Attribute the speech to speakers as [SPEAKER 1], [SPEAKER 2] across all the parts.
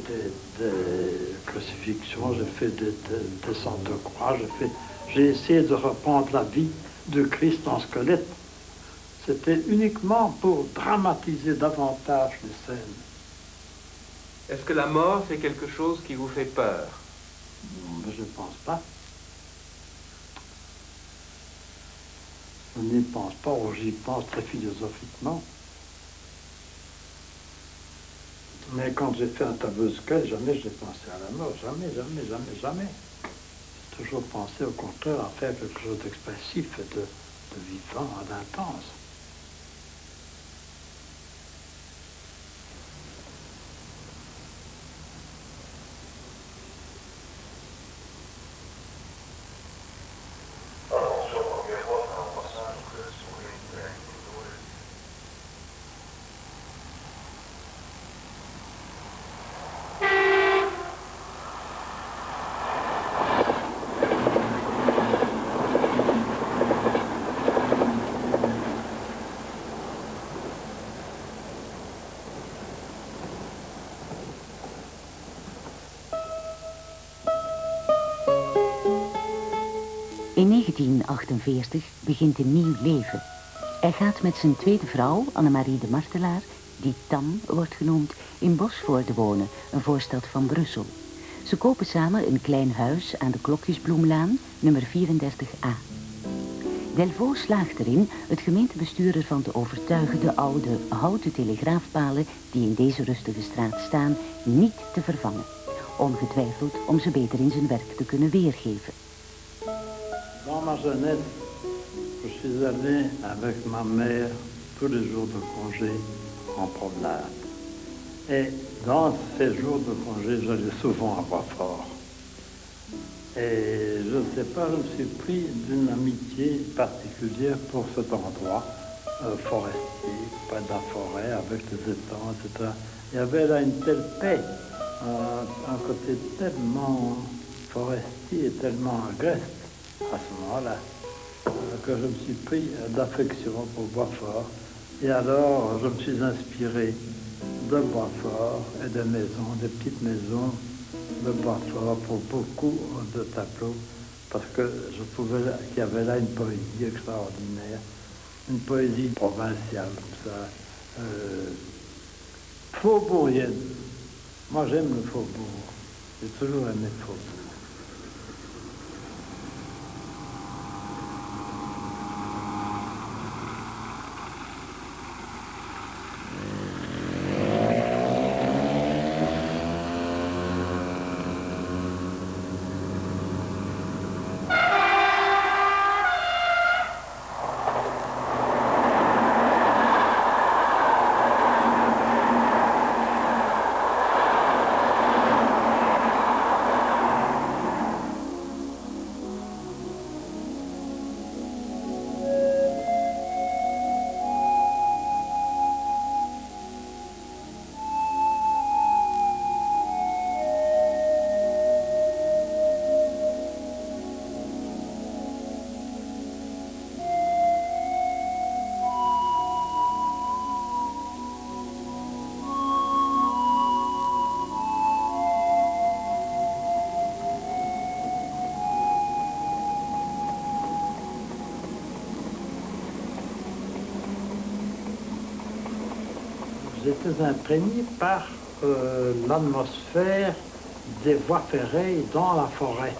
[SPEAKER 1] des crucifixions, j'ai fait des descentes de croix, j'ai essayé de reprendre la vie de Christ en squelette. C'était uniquement pour dramatiser davantage les scènes.
[SPEAKER 2] Est-ce que la mort, c'est quelque chose qui vous fait peur?
[SPEAKER 1] Je ne pense pas. Je n'y pense pas, ou j'y pense très philosophiquement. Mais quand j'ai fait un tableau de squelette, jamais je n'ai pensé à la mort. Jamais, jamais, jamais, jamais. J'ai toujours pensé au contraire à faire quelque chose d'expressif, de vivant, d'intense.
[SPEAKER 3] In 1948 begint een nieuw leven. Hij gaat met zijn tweede vrouw, Annemarie de Martelaar, die Tam wordt genoemd, in Bosvoorde wonen, een voorstad van Brussel. Ze kopen samen een klein huis aan de Klokjesbloemlaan, nummer 34a. Delvaux slaagt erin het gemeentebestuur ervan te overtuigen de oude houten telegraafpalen die in deze rustige straat staan niet te vervangen. Ongetwijfeld om ze beter in zijn werk te kunnen weergeven.
[SPEAKER 1] Dans ma jeunesse, je suis allé avec ma mère tous les jours de congé en promenade. Et dans ces jours de congé, j'allais souvent à Boisfort. Et je ne sais pas, je me suis pris d'une amitié particulière pour cet endroit forestier, près de la forêt, avec les étangs, etc. Il y avait là une telle paix, un côté tellement forestier et tellement agreste à ce moment-là, que je me suis pris d'affection pour Boisfort. Et alors, je me suis inspiré de Boisfort et des maisons, des petites maisons de Boisfort pour beaucoup de tableaux, parce que je trouvais qu'il y avait là une poésie extraordinaire, une poésie provinciale, comme ça, faubourienne. Moi, j'aime le faubourg. J'ai toujours aimé le faubourg. J'étais imprégné par l'atmosphère des voies ferrées dans la forêt.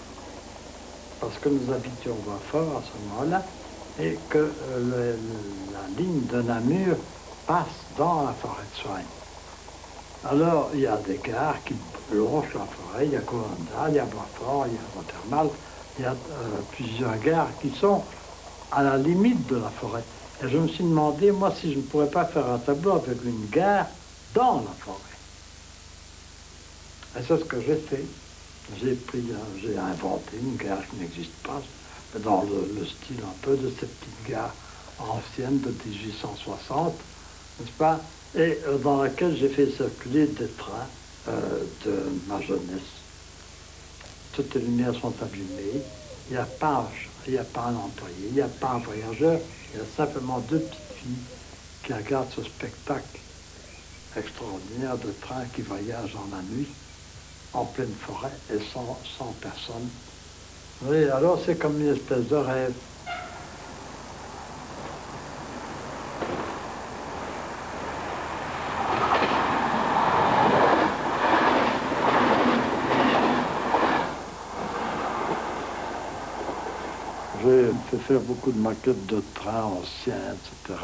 [SPEAKER 1] Parce que nous habitions Boisfort à ce moment-là et que la ligne de Namur passe dans la forêt de Soignes. Alors, il y a des gares qui longent la forêt, il y a Coandal, il y a Boisfort, il y a Watermal, il y a plusieurs gares qui sont à la limite de la forêt. Et je me suis demandé, moi, si je ne pourrais pas faire un tableau avec une gare dans la forêt. Et c'est ce que j'ai fait. J'ai inventé une gare qui n'existe pas, mais dans le style un peu de cette petite gare ancienne de 1860, n'est-ce pas? Et dans laquelle j'ai fait circuler des trains de ma jeunesse. Toutes les lumières sont allumées, il n'y a pas un employé, il n'y a pas un voyageur, il y a simplement deux petites filles qui regardent ce spectacle extraordinaire de trains qui voyagent dans la nuit. en pleine forêt et sans personne. Oui, alors c'est comme une espèce de rêve. J'ai fait faire beaucoup de maquettes de trains anciens, etc.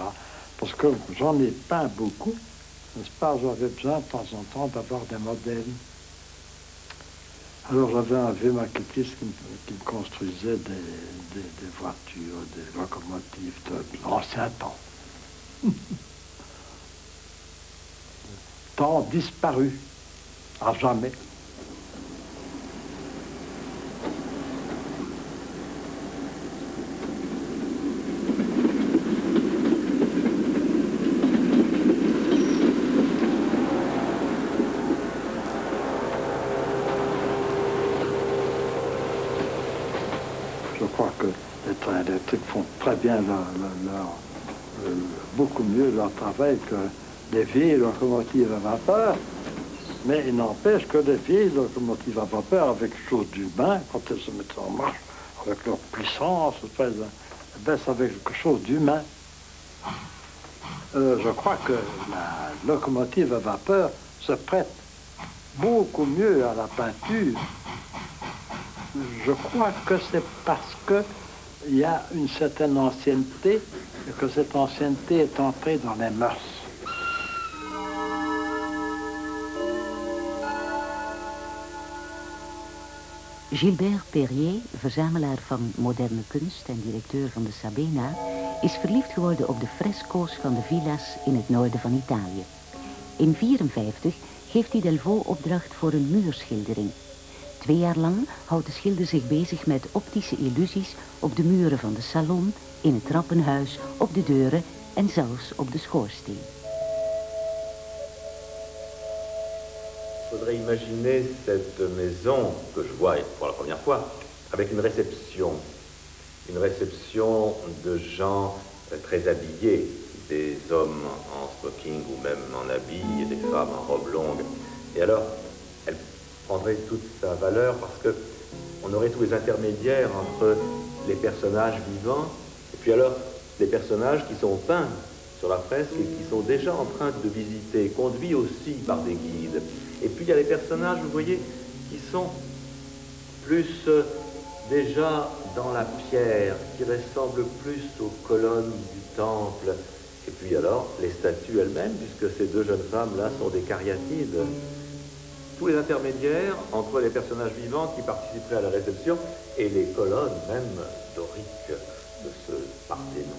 [SPEAKER 1] Parce que j'en ai peint beaucoup, n'est-ce pas? J'avais besoin de temps en temps d'avoir des modèles. Alors j'avais un vieux maquettiste qui me construisait des voitures, des locomotives de l'ancien temps. Temps disparu, à jamais. Je crois que les trains électriques font très bien beaucoup mieux leur travail que les vieilles locomotives à vapeur. Mais il n'empêche que les vieilles locomotives à vapeur, avec quelque chose d'humain, quand elles se mettent en marche, avec leur puissance, ben, c'est avec quelque chose d'humain. Je crois que la locomotive à vapeur se prête beaucoup mieux à la peinture. Je crois que c'est parce qu'il y a une certaine ancienneté et que cette ancienneté est entrée dans les mœurs.
[SPEAKER 3] Gilbert Perrier, verzamelaar van moderne kunst en directeur van de Sabena, is verliefd geworden op de fresco's van de villa's in het noorden van Italië. In 1954 geeft hij Delvaux opdracht voor een muurschildering. 2 jaar lang houdt de schilder zich bezig met optische illusies op de muren van de salon, in het trappenhuis, op de deuren en zelfs op de schoorsteen.
[SPEAKER 4] Il faudrait imaginer cette maison que je vois pour la première fois avec une réception de gens très habillés, des hommes en smoking ou même en habit et des femmes en robe longue. Et alors, elle prendrait toute sa valeur parce que on aurait tous les intermédiaires entre les personnages vivants et puis alors les personnages qui sont peints sur la fresque et qui sont déjà en train de visiter, conduits aussi par des guides. Et puis il y a les personnages, vous voyez, qui sont plus déjà dans la pierre, qui ressemblent plus aux colonnes du temple. Et puis alors, les statues elles-mêmes, puisque ces 2 jeunes femmes-là sont des cariatides. Tous les intermédiaires entre les personnages vivants qui participeraient à la réception et les colonnes même doriques de ce Parthénon.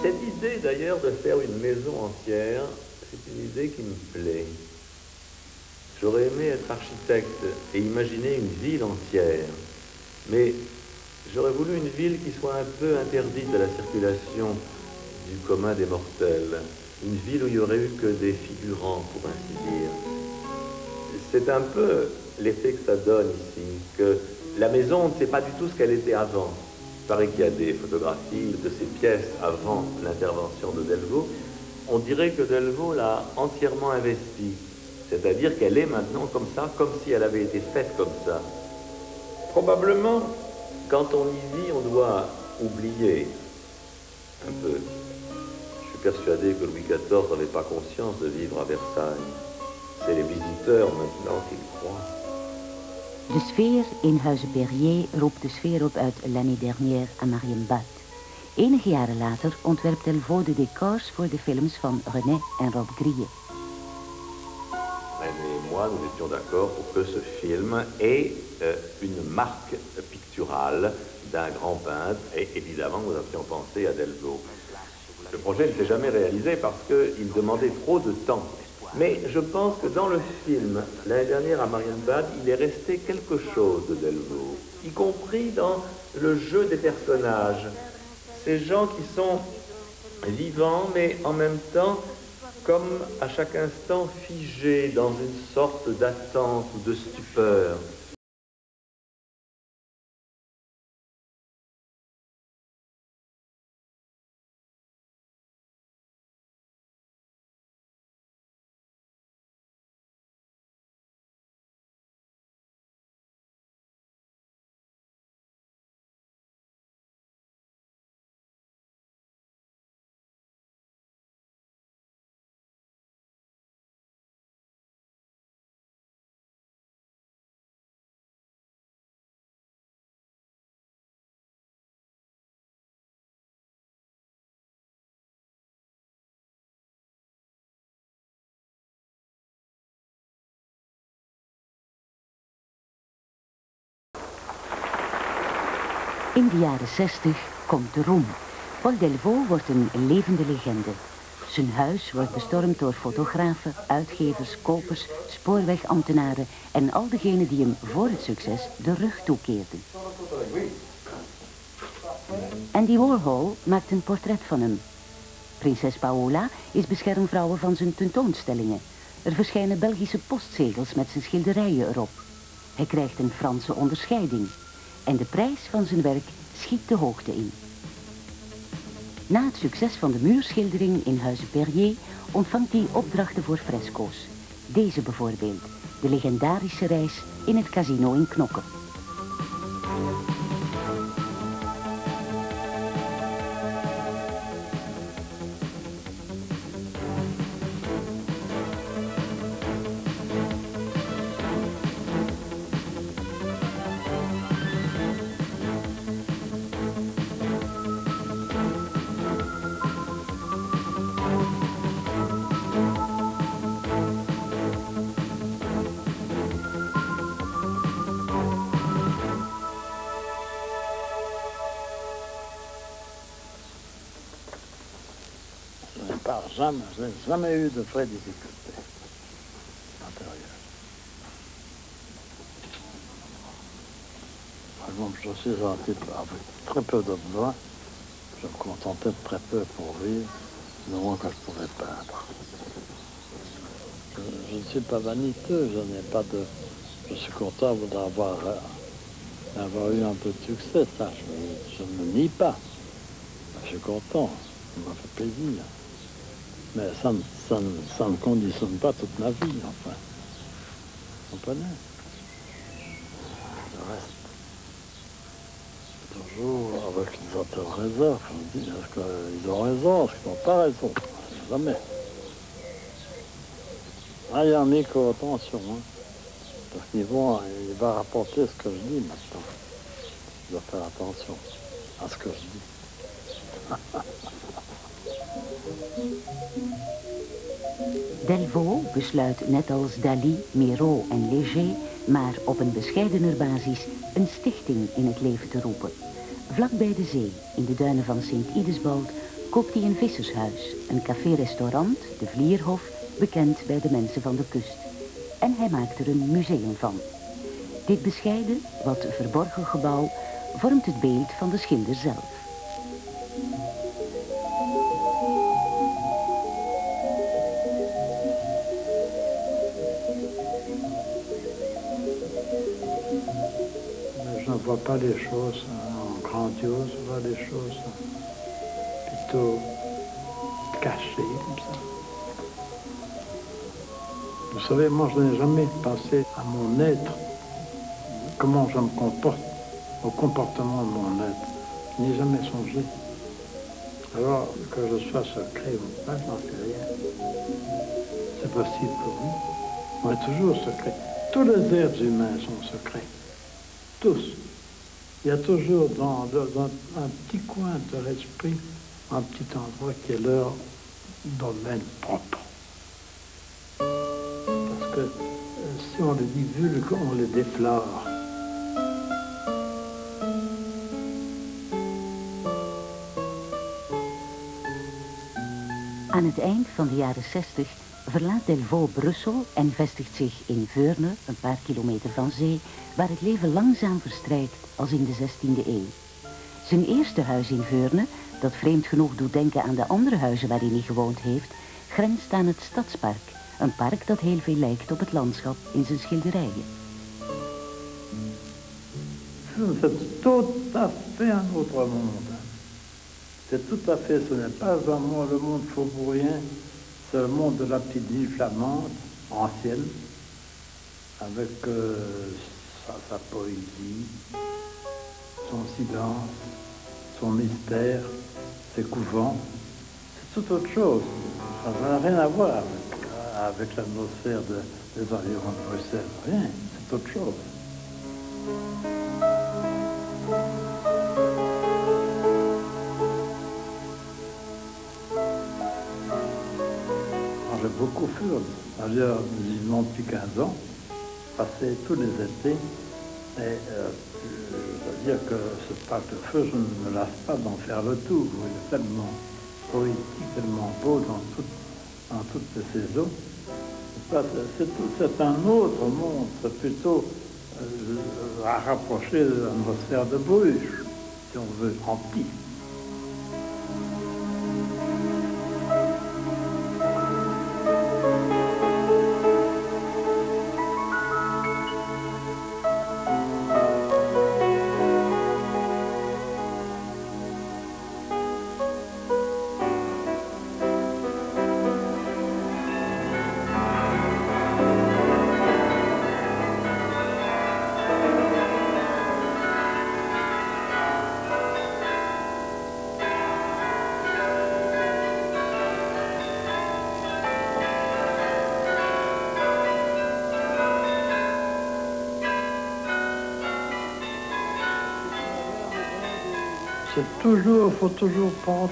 [SPEAKER 4] Cette idée d'ailleurs de faire une maison entière, c'est une idée qui me plaît. J'aurais aimé être architecte et imaginer une ville entière, mais j'aurais voulu une ville qui soit un peu interdite à la circulation du commun des mortels, une ville où il n'y aurait eu que des figurants, pour ainsi dire. C'est un peu l'effet que ça donne ici, que la maison, on ne sait pas du tout ce qu'elle était avant. Il paraît qu'il y a des photographies de ces pièces avant l'intervention de Delvaux. On dirait que Delvaux l'a entièrement investie. C'est-à-dire qu'elle est maintenant comme ça, comme si elle avait été faite comme ça. Probablement, quand on y vit, on doit oublier un peu. Je suis persuadé que Louis XIV n'avait pas conscience de vivre à Versailles. C'est les visiteurs maintenant qui le croient.
[SPEAKER 3] De sfeer in Huize Perrier roept de sfeer op uit L'année dernière à Marienbad. Enige jaren later ontwerpt Delvaux de décors voor de films van René en Rob Grillet.
[SPEAKER 4] René et moi, nous étions d'accord pour que ce film ait une marque picturale d'un grand peintre. Et évidemment, nous avions pensé à Delvaux. Le projet ne s'est jamais réalisé parce qu'il demandait trop de temps. Mais je pense que dans le film, l'année dernière à Marienbad, il est resté quelque chose de Delvaux, y compris dans le jeu des personnages. Ces gens qui sont vivants, mais en même temps, comme à chaque instant figés dans une sorte d'attente ou de stupeur.
[SPEAKER 3] In de jaren 60 komt de roem. Paul Delvaux wordt een levende legende. Zijn huis wordt bestormd door fotografen, uitgevers, kopers, spoorwegambtenaren en al degenen die hem voor het succes de rug toekeerden. Andy Warhol maakt een portret van hem. Prinses Paola is beschermvrouw van zijn tentoonstellingen. Er verschijnen Belgische postzegels met zijn schilderijen erop. Hij krijgt een Franse onderscheiding. En de prijs van zijn werk schiet de hoogte in. Na het succes van de muurschildering in Huize Perrier ontvangt hij opdrachten voor fresco's. Deze bijvoorbeeld, de legendarische reis in het casino in Knokke.
[SPEAKER 1] Je n'ai jamais eu de vraies difficultés intérieures. Par exemple, je suis un type avec très peu de besoins. Je me contentais de très peu pour vivre, du moins que je pouvais peindre. Je ne suis pas vaniteux, je suis content d'avoir eu un peu de succès, ça, je ne le nie pas. Je suis content, ça m'a fait plaisir. Mais ça ne conditionne pas toute ma vie, enfin. Vous comprenez? Le reste, toujours avec les auteurs réserve. On dit, est-ce qu'ils ont raison, est-ce qu'ils n'ont pas raison? Jamais. Ah, il y a un micro, attention, hein. Parce qu'il va rapporter ce que je dis maintenant. Je dois faire attention à ce que je dis.
[SPEAKER 3] Delvaux besluit net als Dali, Miro en Léger, maar op een bescheidener basis, een stichting in het leven te roepen. Vlak bij de zee, in de duinen van Sint-Idesboud, koopt hij een vissershuis, een café-restaurant, de Vlierhof, bekend bij de mensen van de kust. En hij maakt er een museum van. Dit bescheiden, wat verborgen gebouw, vormt het beeld van de schilder zelf.
[SPEAKER 1] Je ne vois pas les choses en grandiose, je vois les choses plutôt cachées comme ça. Vous savez, moi je n'ai jamais pensé à mon être, comment je me comporte, au comportement de mon être. Je n'y ai jamais songé. Alors que je sois secret ou pas, je n'en sais rien. C'est possible pour vous. On est toujours secret. Tous les êtres humains sont secrets. Tous. Il y a toujours dans un petit coin de l'esprit, un petit endroit qui est leur domaine propre. Parce que si on les divulgue, on les déflore.
[SPEAKER 3] Aan het eind van de jaren 60 verlaat Delvaux Brussel en vestigt zich in Veurne, een paar kilometer van zee, waar het leven langzaam verstrijkt als in de 16e eeuw. Zijn eerste huis in Veurne, dat vreemd genoeg doet denken aan de andere huizen waarin hij gewoond heeft, grenst aan het Stadspark, een park dat heel veel lijkt op het landschap in zijn schilderijen.
[SPEAKER 1] C'est tout à fait un autre monde. C'est tout à fait, ce n'est pas le monde faubourien, c'est le monde de la petite ville flamande, ancienne, avec sa poésie, son silence, son mystère, ses couvents. C'est tout autre chose. Ça n'a rien à voir avec l'atmosphère des environs de Bruxelles. Rien, c'est autre chose. J'ai beaucoup fait, d'ailleurs, musulman depuis 15 ans, passé tous les étés Et je veux dire que ce pâte de feu, je ne me lasse pas d'en faire le tour. Il est tellement poétique, tellement beau dans toutes les saisons. C'est un autre monde, c'est plutôt à rapprocher de l'atmosphère de Bruges, si on veut, en petit. Faut toujours prendre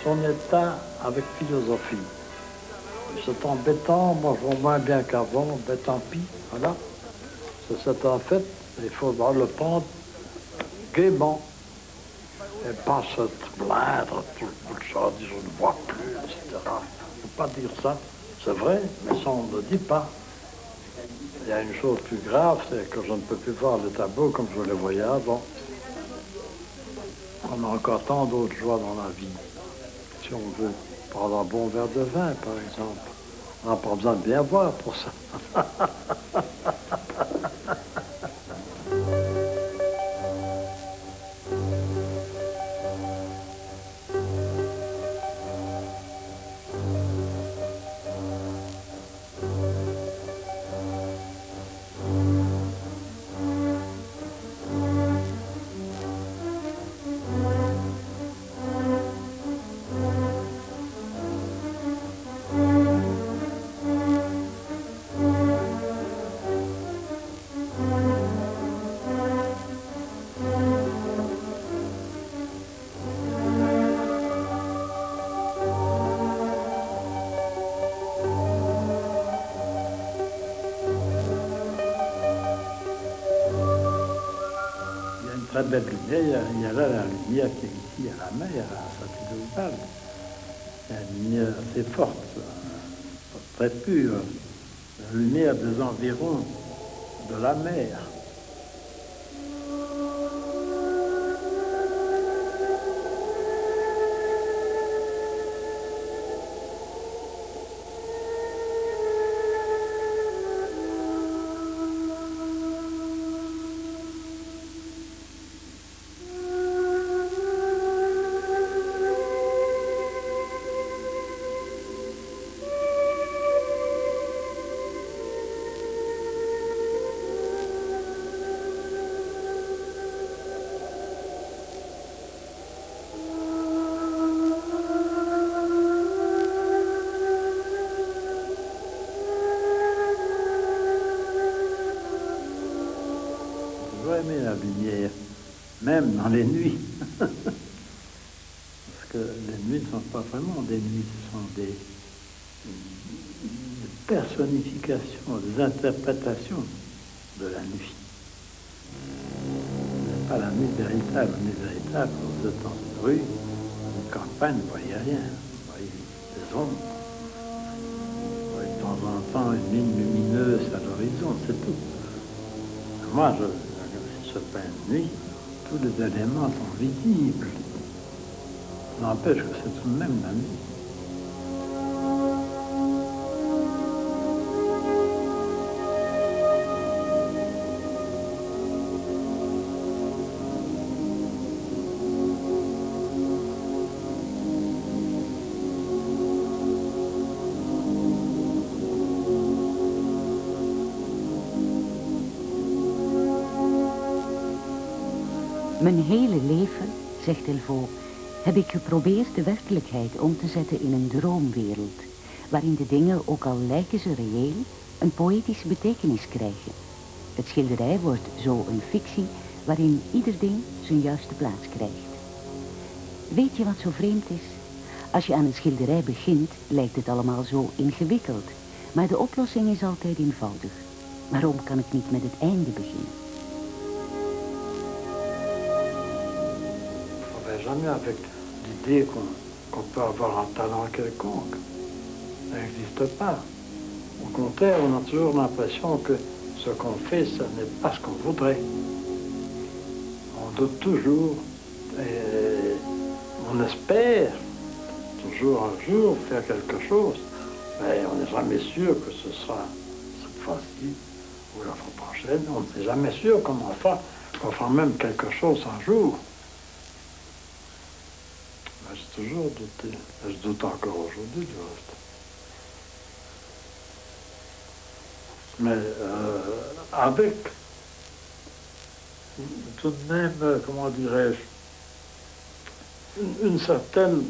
[SPEAKER 1] son état avec philosophie. C'est embêtant, moi je vois moins bien qu'avant, mais tant pis, voilà. C'est un fait, il faudra le prendre gaiement. Et pas se plaindre, tout ça, dire je ne vois plus, etc. Il ne faut pas dire ça, c'est vrai, mais ça on ne le dit pas. Il y a une chose plus grave, c'est que je ne peux plus voir le tableau comme je le voyais avant. On a encore tant d'autres joies dans la vie. Si on veut prendre un bon verre de vin, par exemple, on n'a pas besoin de bien boire pour ça. Très belle lumière, il y a là la lumière qui est ici à la mer, à Saint-Théodule. Il y a une lumière assez forte, très pure, la lumière des environs de la mer. Aimer la lumière, même dans les nuits. Parce que les nuits ne sont pas vraiment des nuits, ce sont des personnifications, des interprétations de la nuit. Ce n'est pas la nuit véritable. La nuit véritable, vous êtes dans une rue, une campagne, vous ne voyez rien. Vous voyez des ombres. Vous voyez de temps en temps une ligne lumineuse à l'horizon, c'est tout. Moi, ce pain de nuit, tous les éléments sont visibles. N'empêche que c'est tout de même la nuit.
[SPEAKER 3] Mijn hele leven, zegt Delvaux, heb ik geprobeerd de werkelijkheid om te zetten in een droomwereld, waarin de dingen, ook al lijken ze reëel, een poëtische betekenis krijgen. Het schilderij wordt zo een fictie waarin ieder ding zijn juiste plaats krijgt. Weet je wat zo vreemd is? Als je aan een schilderij begint, lijkt het allemaal zo ingewikkeld, maar de oplossing is altijd eenvoudig. Waarom kan ik niet met het einde beginnen?
[SPEAKER 1] On ne va jamais avec l'idée qu'on peut avoir un talent quelconque. Ça n'existe pas. Au contraire, on a toujours l'impression que ce qu'on fait, ce n'est pas ce qu'on voudrait. On doute toujours et on espère toujours un jour faire quelque chose, mais on n'est jamais sûr que ce sera cette fois-ci ou la fois prochaine. On n'est jamais sûr qu'on fera même quelque chose un jour. Mais j'ai toujours douté. Je doute encore aujourd'hui du reste. Mais avec tout de même, comment dirais-je, une certaine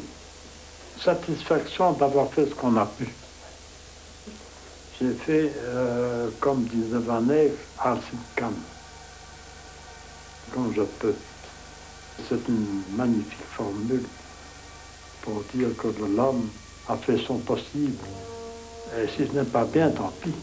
[SPEAKER 1] satisfaction d'avoir fait ce qu'on a pu. J'ai fait, comme disait Van Eyck, als ik kan, comme je peux. C'est une magnifique formule pour dire que l'homme a fait son possible. Et si ce n'est pas bien, tant pis.